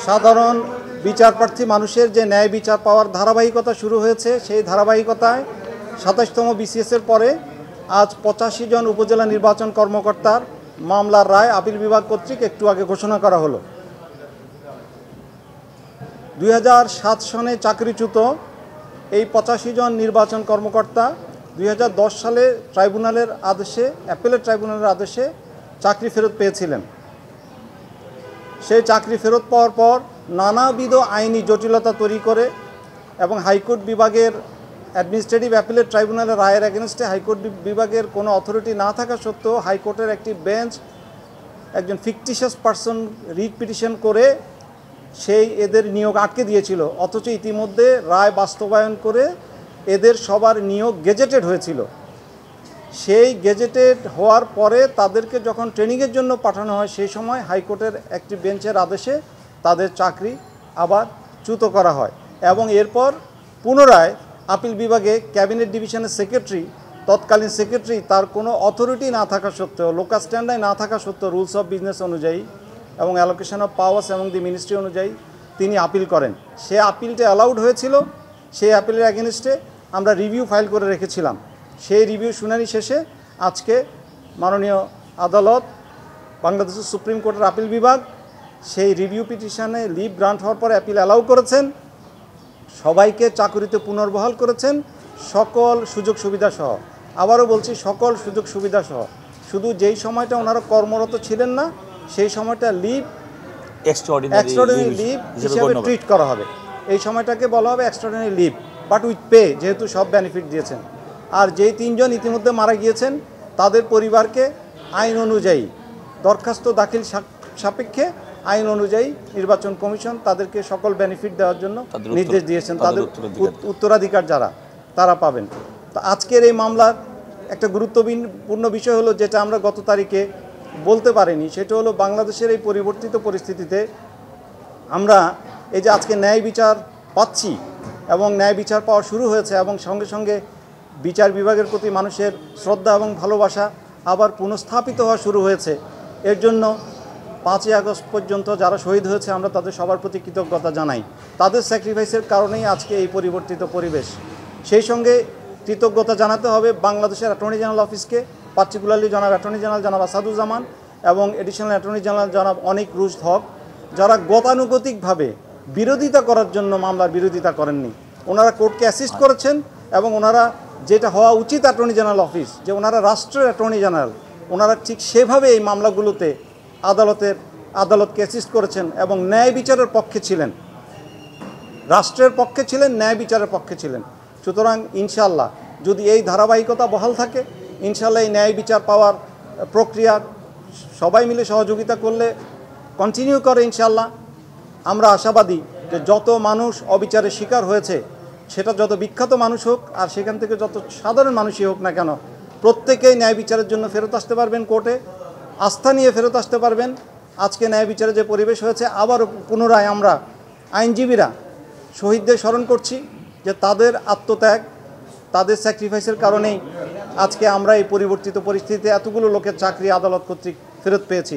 সাধারণ বিচারপ্রার্থী মানুষের যে ন্যায় বিচার পাওয়ার ধারাবাহিকতা শুরু হয়েছে, সেই ধারাবাহিকতায় ২৭তম বিসিএসের পরে আজ ৮৫ জন উপজেলা নির্বাচন কর্মকর্তার মামলার রায় আপিল বিভাগ কর্তৃক একটু আগে ঘোষণা করা হলো। ২০০৭ সনে চাকরিচ্যুত এই ৮৫ জন নির্বাচন কর্মকর্তা ২০১০ সালে ট্রাইব্যুনালের আদেশে, অ্যাপেলেট ট্রাইব্যুনালের আদেশে চাকরি ফেরত পেয়েছিলেন। সেই চাকরি ফেরত পাওয়ার পর নানাবিধ আইনি জটিলতা তৈরি করে এবং হাইকোর্ট বিভাগের অ্যাডমিনিস্ট্রেটিভ অ্যাপেলেট ট্রাইব্যুনালের রায়ের এগেনস্টে হাইকোর্ট বিভাগের কোনো অথরিটি না থাকা সত্ত্বেও হাইকোর্টের একটি বেঞ্চ একজন ফিকটিশিয়াস পারসন রিট পিটিশন করে সেই এদের নিয়োগ আটকে দিয়েছিল, অথচ ইতিমধ্যে রায় বাস্তবায়ন করে এদের সবার নিয়োগ গেজেটেড হয়েছিল। সেই গেজেটেড হওয়ার পরে তাদেরকে যখন ট্রেনিংয়ের জন্য পাঠানো হয়, সেই সময় হাইকোর্টের একটি বেঞ্চের আদেশে তাদের চাকরি আবার চ্যুত করা হয় এবং এরপর পুনরায় আপিল বিভাগে ক্যাবিনেট ডিভিশনের সেক্রেটারি, তৎকালীন সেক্রেটারি, তার কোনো অথরিটি না থাকা সত্ত্বেও, লোকাল স্ট্যান্ডার্ড না থাকা সত্ত্বেও রুলস অফ বিজনেস অনুযায়ী এবং অ্যালোকেশন অফ পাওয়ার্স এবং দি মিনিস্ট্রি অনুযায়ী তিনি আপিল করেন। সে আপিলটা অ্যালাউড হয়েছিল। সেই আপিলের এগেনস্টে আমরা রিভিউ ফাইল করে রেখেছিলাম। সেই রিভিউ শুনানি শেষে আজকে মাননীয় আদালত, বাংলাদেশের সুপ্রিম কোর্টের আপিল বিভাগ সেই রিভিউ পিটিশনে লিভ গ্রান্ট হওয়ার পরে অ্যাপিল অ্যালাউ করেছেন, সবাইকে চাকরিতে পুনর্বহাল করেছেন, সকল সুযোগ সুবিধা সহ। আবারও বলছি, সকল সুযোগ সুবিধা সহ। শুধু যেই সময়টা ওনারা কর্মরত ছিলেন না, সেই সময়টা লিভ, এক্সট্রাঅর্ডিনারি লিভ হিসেবে ট্রিট করা হবে। এই সময়টাকে বলা হবে extraordinary leave, but with pay, যেহেতু সব বেনিফিট দিয়েছেন। আর যেই 3 জন ইতিমধ্যে মারা গিয়েছেন তাদের পরিবারকে আইন অনুযায়ী দরখাস্ত দাখিল সাপেক্ষে আইন অনুযায়ী নির্বাচন কমিশন তাদেরকে সকল বেনিফিট দেওয়ার জন্য নির্দেশ দিয়েছেন। তাদের উত্তরাধিকার যারা, তারা পাবেন। তো আজকের এই মামলার একটা গুরুত্বপূর্ণ বিষয় হলো, যেটা আমরা গত তারিখে বলতে পারিনি, সেটা হলো বাংলাদেশের এই পরিবর্তিত পরিস্থিতিতে আমরা এই যে আজকে ন্যায় বিচার পাচ্ছি এবং ন্যায় বিচার পাওয়া শুরু হয়েছে এবং সঙ্গে সঙ্গে বিচার বিভাগের প্রতি মানুষের শ্রদ্ধা এবং ভালোবাসা আবার পুনঃস্থাপিত হওয়া শুরু হয়েছে। এর জন্য 5ই আগস্ট পর্যন্ত যারা শহীদ হয়েছে, আমরা তাদের সবার প্রতি কৃতজ্ঞতা জানাই। তাদের স্যাক্রিফাইসের কারণেই আজকে এই পরিবর্তিত পরিবেশ। সেই সঙ্গে কৃতজ্ঞতা জানাতে হবে বাংলাদেশের অ্যাটর্নি জেনারেল অফিসকে, পার্টিকুলারলি জনাব অ্যাটর্নি জেনারেল জনাব আসাদুজ্জামান এবং এডিশনাল অ্যাটর্নি জেনারেল জনাব অনিক রুশদ হক, যারা গতানুগতিকভাবে বিরোধিতা করার জন্য মামলার বিরোধিতা করেননি। ওনারা কোর্টকে অ্যাসিস্ট করেছেন এবং ওনারা, যেটা হওয়া উচিত অ্যাটর্নি জেনারেল অফিস, যে ওনারা রাষ্ট্রের অ্যাটর্নি জেনারেল, ওনারা ঠিক সেভাবে এই মামলাগুলোতে আদালতকে অ্যাসিস্ট করেছেন এবং ন্যায় বিচারের পক্ষে ছিলেন, রাষ্ট্রের পক্ষে ছিলেন, ন্যায় বিচারের পক্ষে ছিলেন। সুতরাং ইনশাআল্লাহ যদি এই ধারাবাহিকতা বহাল থাকে, ইনশাআল্লাহ এই ন্যায় বিচার পাওয়ার প্রক্রিয়া সবাই মিলে সহযোগিতা করলে কন্টিনিউ করে, ইনশাআল্লাহ আমরা আশাবাদী যে যত মানুষ অবিচারের শিকার হয়েছে, সেটা যত বিখ্যাত মানুষ হোক আর সেখান থেকে যত সাধারণ মানুষই হোক না কেন, প্রত্যেকেই ন্যায় বিচারের জন্য ফেরত আসতে পারবেন, কোর্টে আস্থা নিয়ে ফেরত আসতে পারবেন। আজকে ন্যায় বিচারের যে পরিবেশ হয়েছে, আবারও পুনরায় আমরা আইনজীবীরা শহীদদের স্মরণ করছি যে তাদের আত্মত্যাগ, তাদের স্যাক্রিফাইসের কারণেই আজকে আমরা এই পরিবর্তিত পরিস্থিতিতে এতগুলো লোকের চাকরি আদালত কর্তৃক ফেরত পেয়েছি।